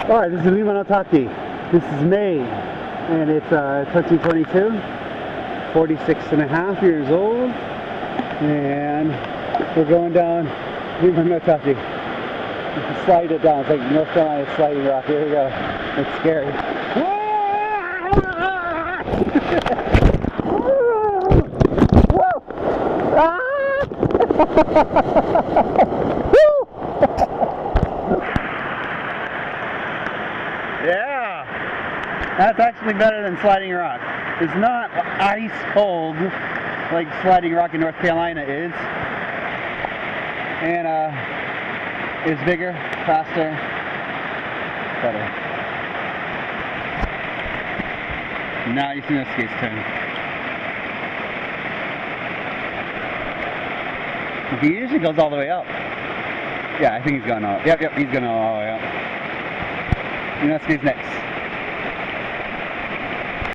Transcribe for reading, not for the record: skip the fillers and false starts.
Alright, this is Ryumon Taki. This is May, and it's 2022, 46 and a half years old, and we're going down Ryumon Taki. Slide it down. It's like North Carolina sliding rock. Here we go. It's scary. Yeah, that's actually better than sliding rock. It's not ice cold like sliding rock in North Carolina is, and it's bigger, faster, better. Now you see those skates turn. He usually goes all the way up. Yeah, I think he's going all. Yep, he's going all the way up. You know, skates next.